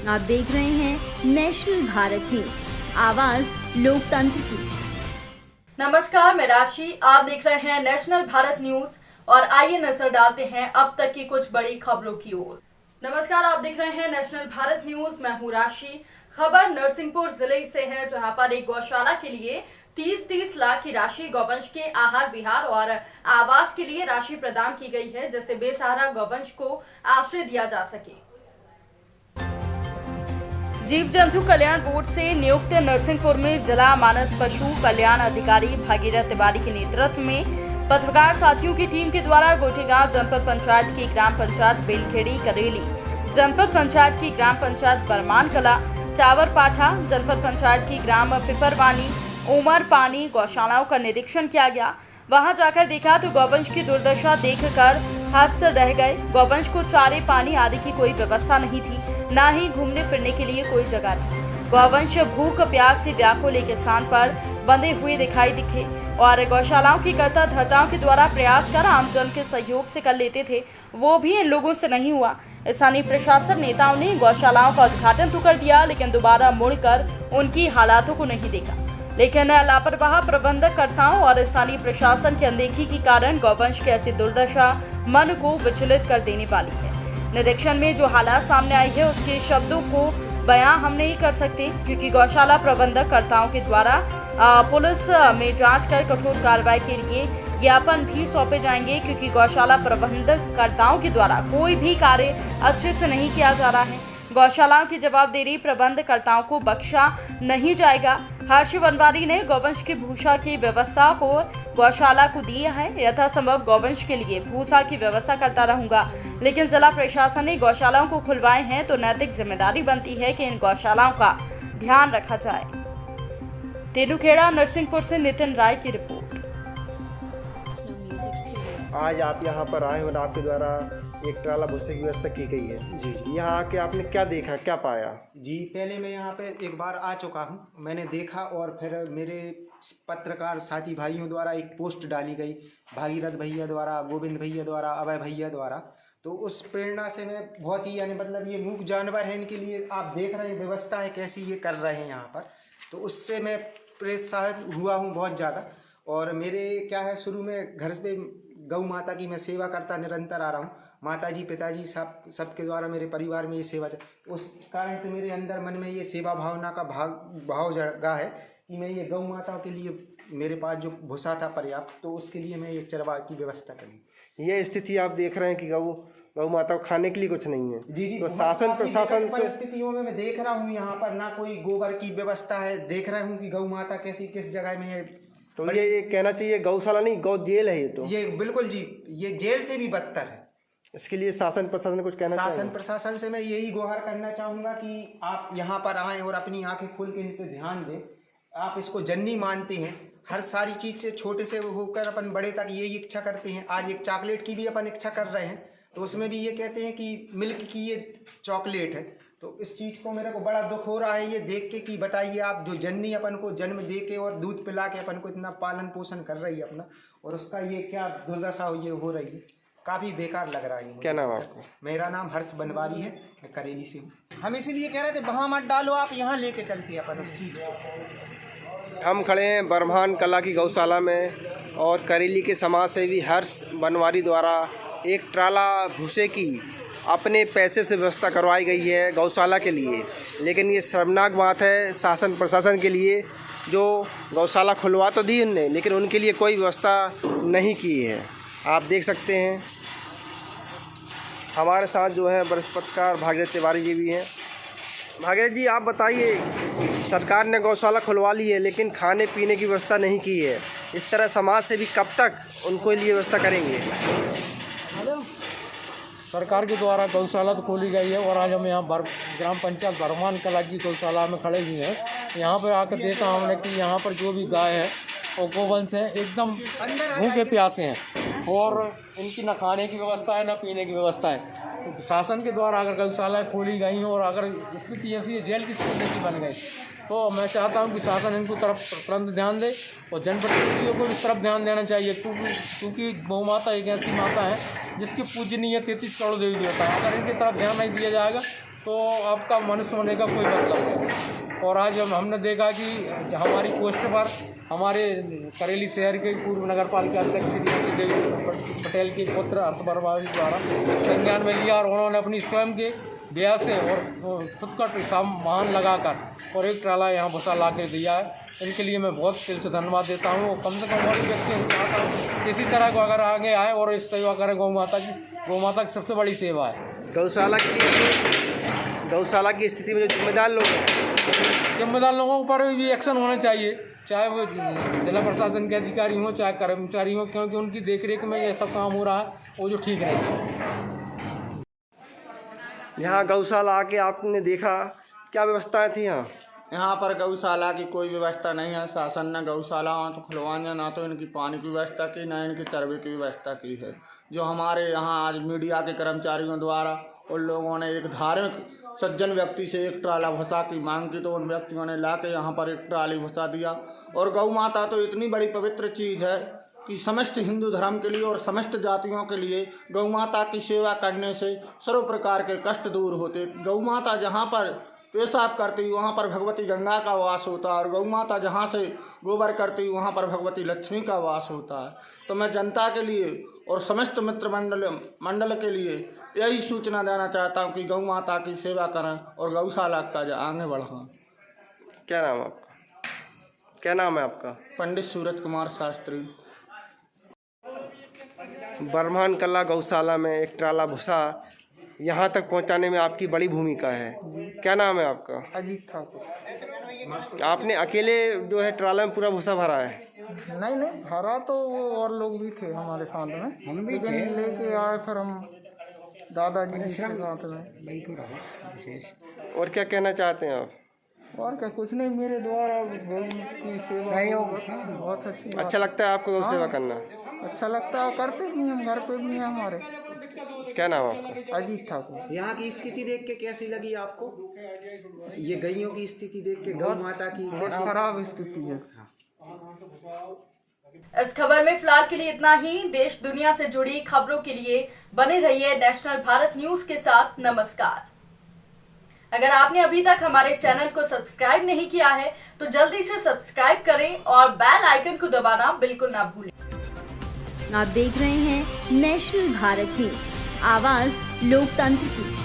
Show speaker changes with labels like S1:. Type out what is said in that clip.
S1: आप देख रहे हैं नेशनल भारत न्यूज, आवाज लोकतंत्र की।
S2: नमस्कार, मैं राशि। आप देख रहे हैं नेशनल भारत न्यूज और आइए नजर डालते हैं अब तक की कुछ बड़ी खबरों की ओर। नमस्कार, आप देख रहे हैं नेशनल भारत न्यूज। मैं हूं राशि। खबर नरसिंहपुर जिले से है, जहां पर एक गौशाला के लिए 30-30 लाख की राशि गौवंश के आहार विहार और आवास के लिए राशि प्रदान की गई है, जिससे बेसहारा गौवंश को आश्रय दिया जा सके। जीव जंतु कल्याण बोर्ड से नियुक्त नरसिंहपुर में जिला मानस पशु कल्याण अधिकारी भागीरथ तिवारी के नेतृत्व में पत्रकार साथियों की टीम के द्वारा गोटेगांव जनपद पंचायत की ग्राम पंचायत बेलखेड़ी करेली, जनपद पंचायत की ग्राम पंचायत बरमान कला, टावर पाठा, जनपद पंचायत की ग्राम पिपरवानी, उमर पानी गौशालाओं का निरीक्षण किया गया। वहां जाकर देखा तो गौवंश की दुर्दशा देखकर हस्त रह गए। गौवंश को चारे पानी आदि की कोई व्यवस्था नहीं थी, न ही घूमने फिरने के लिए कोई जगह थी। गौवंश भूख प्यास से व्याकुल एक स्थान पर बंधे हुए दिखाई दिखे और गौशालाओं की कर्ता धर्ताओं के द्वारा प्रयास कर आमजन के सहयोग से कर लेते थे, वो भी इन लोगों से नहीं हुआ। स्थानीय प्रशासन नेताओं ने गौशालाओं का उद्घाटन तो कर दिया, लेकिन दोबारा मुड़कर उनकी हालातों को नहीं देखा। लेकिन लापरवाह प्रबंधकर्ताओं और स्थानीय प्रशासन की अनदेखी के कारण गौवंश की ऐसी दुर्दशा मन को विचलित कर देने वाली है। निरीक्षण में जो हालात सामने आई है उसके शब्दों को बयां हम नहीं कर सकते, क्योंकि गौशाला प्रबंधकर्ताओं के द्वारा पुलिस में जांच कर कठोर कार्रवाई के लिए ज्ञापन भी सौंपे जाएंगे, क्योंकि गौशाला प्रबंधकर्ताओं के द्वारा कोई भी कार्य अच्छे से नहीं किया जा रहा है। गौशालाओं की जवाबदेही प्रबंधकर्ताओं को बख्शा नहीं जाएगा। हर्ष वनवारी ने गौवंश की भूसा की व्यवस्था को गौशाला को दी है। यथासंभव गौवंश के लिए भूसा की व्यवस्था करता रहूंगा, लेकिन जिला प्रशासन ने गौशालाओं को खुलवाए हैं तो नैतिक जिम्मेदारी बनती है कि इन गौशालाओं का ध्यान रखा जाए। तेनुखेड़ा नरसिंहपुर से नितिन राय की रिपोर्ट।
S3: आज आप यहाँ पर आए और आपके द्वारा एक ट्राला भूसे की व्यवस्था की गई है। जी, यहाँ आके आपने क्या देखा, क्या पाया?
S4: जी, पहले मैं यहाँ पे एक बार आ चुका हूँ। मैंने देखा और फिर मेरे पत्रकार साथी भाइयों द्वारा एक पोस्ट डाली गई, भागीरथ भैया द्वारा, गोविंद भैया द्वारा, अभय भैया द्वारा। तो उस प्रेरणा से मैं बहुत ही मतलब ये मूक जानवर है, इनके लिए आप देख रहे हैं व्यवस्थाएँ कैसी ये कर रहे हैं यहाँ पर, तो उससे मैं प्रोत्साहित हुआ हूँ बहुत ज़्यादा। और मेरे क्या है, शुरू में घर पे गौ माता की मैं सेवा करता निरंतर आ रहा हूँ। माताजी पिताजी सबके द्वारा मेरे परिवार में ये सेवा, उस कारण से मेरे अंदर मन में ये सेवा भावना का भाव जगा है कि मैं ये गौ माता के लिए मेरे पास जो भूसा था पर्याप्त, तो उसके लिए मैं ये चरवा की व्यवस्था करी।
S3: ये स्थिति आप देख रहे हैं कि गौ माता को खाने के लिए कुछ नहीं है।
S4: जी,
S3: तो शासन प्रशासन
S4: परिस्थितियों में मैं देख रहा हूँ यहाँ पर ना कोई गोबर की व्यवस्था है। देख रहा हूँ कि गौ माता किस जगह में है।
S3: तो ये कहना चाहिए गौशाला नहीं, गौ जेल है ये। तो
S4: ये बिल्कुल जी, ये जेल से भी बदतर है।
S3: इसके लिए शासन प्रशासन कुछ कहना चाहिए?
S4: शासन प्रशासन से मैं यही गुहार करना चाहूँगा कि आप यहाँ पर आएँ और अपनी आंखें खोल के इन पर ध्यान दें। आप इसको जननी मानते हैं, हर सारी चीज़ से छोटे से होकर अपन बड़े तक यही इच्छा करते हैं। आज एक चॉकलेट की भी अपन इच्छा कर रहे हैं, तो उसमें भी ये कहते हैं कि मिल्क की ये चॉकलेट है। तो इस चीज़ को मेरे को बड़ा दुख हो रहा है ये देख के कि बताइए आप, जो जननी अपन को जन्म दे के और दूध पिला के अपन को इतना पालन पोषण कर रही है अपना, और उसका ये क्या दुर्दशा ये हो रही है, काफ़ी बेकार लग रहा है।
S3: क्या नाम है आपका?
S4: मेरा नाम हर्ष वनवारी है, मैं करेली से हूँ। हम इसीलिए कह रहे थे वहाँ मत डालो, आप यहाँ लेके चलते हैं अपन उस चीज़ को।
S3: हम खड़े हैं बरमान कला की गौशाला में और करेली के समाज सेवी हर्ष वनवारी द्वारा एक ट्राला भूसे की अपने पैसे से व्यवस्था करवाई गई है गौशाला के लिए। लेकिन ये शर्मनाक बात है शासन प्रशासन के लिए, जो गौशाला खुलवा तो दी उनने, लेकिन उनके लिए कोई व्यवस्था नहीं की है। आप देख सकते हैं हमारे साथ जो है वरिष्ठ पत्रकार भागीरथ तिवारी जी भी हैं। भागीरथ जी, आप बताइए, सरकार ने गौशाला खुलवा ली है लेकिन खाने पीने की व्यवस्था नहीं की है, इस तरह समाज से भी कब तक उनको लिए व्यवस्था करेंगे?
S5: सरकार के द्वारा गौशाला तो खोली गई है और आज हम यहाँ ग्राम पंचायत बरमान कला की गौशाला में खड़े हुए हैं। यहाँ पर आकर देखा हमने कि यहाँ पर जो भी गाय है और गोवंश है एकदम भूखे प्यासे हैं और इनकी न खाने की व्यवस्था है न पीने की व्यवस्था है। तो शासन के द्वारा अगर गौशालाएँ खोली गई और अगर स्थिति ऐसी है जेल की स्थिति बन गई, तो मैं चाहता हूं कि शासन इनको तरफ तुरंत ध्यान दे और जनप्रतिनिधियों को इस तरफ ध्यान देना चाहिए, क्योंकि गौ माता एक ऐसी माता है जिसकी पूजनीय 33 करोड़ देवी देवता है। अगर इनकी तरफ ध्यान नहीं दिया जाएगा तो आपका मनुष्य होने का कोई मतलब नहीं। और आज हमने देखा कि हमारी पोस्ट पर हमारे करेली शहर के पूर्व नगर पालिका अध्यक्ष श्रीमती देवी पटेल के पुत्र हर्ष वर्मा द्वारा संज्ञान में लिया और उन्होंने अपनी स्वयं के ब्याह से और खुद का सामान लगाकर और एक ट्राला यहाँ भूसा ला के दिया है। इनके लिए मैं बहुत दिल से धन्यवाद देता हूँ। और कम से कम और व्यक्ति चाहता हूँ किसी तरह को अगर आगे आए और इस सेवा करें। गौ माता की सबसे बड़ी सेवा है।
S3: गौशाला की स्थिति में जो जिम्मेदार
S5: लोगों पर भी एक्शन होना चाहिए, चाहे वो जिला प्रशासन के अधिकारी हों चाहे कर्मचारी हों, क्योंकि उनकी देखरेख में ये सब काम हो रहा है वो जो ठीक नहीं है।
S3: यहाँ गौशाला आके आपने देखा क्या व्यवस्थाएं थी?
S6: यहाँ पर गौशाला की कोई व्यवस्था नहीं है। शासन ने गौशाला तो खुलवाया, ना तो इनकी पानी की व्यवस्था की, ना इनकी चरबे की व्यवस्था की है। जो हमारे यहाँ आज मीडिया के कर्मचारियों द्वारा उन लोगों ने एक धार्मिक सज्जन व्यक्ति से एक ट्राला भूसा की मांग की, तो उन व्यक्तियों ने ला के यहाँ पर एक ट्राली भूसा दिया। और गौ माता तो इतनी बड़ी पवित्र चीज़ है कि समस्त हिंदू धर्म के लिए और समस्त जातियों के लिए गौ माता की सेवा करने से सर्व प्रकार के कष्ट दूर होते। गौ माता जहाँ पर पेशाब करती वहाँ पर भगवती गंगा का वास होता है, और गौ माता जहाँ से गोबर करती वहाँ पर भगवती लक्ष्मी का वास होता है। तो मैं जनता के लिए और समस्त मित्र मंडल के लिए यही सूचना देना चाहता हूँ कि गौ माता की सेवा करें और गौशाला का आगे बढ़ाएं।
S3: क्या नाम आपका? क्या नाम है आपका?
S6: पंडित सूरज कुमार शास्त्री।
S3: बरमान कला गौशाला में एक ट्राला भूसा यहाँ तक पहुँचाने में आपकी बड़ी भूमिका है। क्या नाम है आपका?
S4: अजीत ठाकुर।
S3: आपने अकेले जो है ट्राला में पूरा भूसा भरा है?
S4: नहीं भरा तो वो और लोग भी थे हमारे साथ में, हम भी थे। लेके आए फिर हम दादाजी के साथ में।
S3: और क्या कहना चाहते हैं आप?
S4: और क्या, कुछ नहीं, मेरे द्वारा गौ की सेवा बहुत अच्छी।
S3: अच्छा लगता है आपको गौ सेवा करना?
S4: अच्छा लगता है, करते भी हम, घर पे भी हैं हमारे।
S3: क्या नाम है आपका?
S4: अजीत ठाकुर। यहाँ की स्थिति देख के कैसी लगी आपको? ये गायों की स्थिति देख के, गौ माता की खराब स्थिति है।
S2: इस खबर में फिलहाल के लिए इतना ही। देश दुनिया से जुड़ी खबरों के लिए बने रहिए नेशनल भारत न्यूज के साथ। नमस्कार। अगर आपने अभी तक हमारे चैनल को सब्सक्राइब नहीं किया है तो जल्दी से सब्सक्राइब करें और बेल आइकन को दबाना बिल्कुल ना भूलें।
S1: आप देख रहे हैं नेशनल भारत न्यूज, आवाज लोकतंत्र की।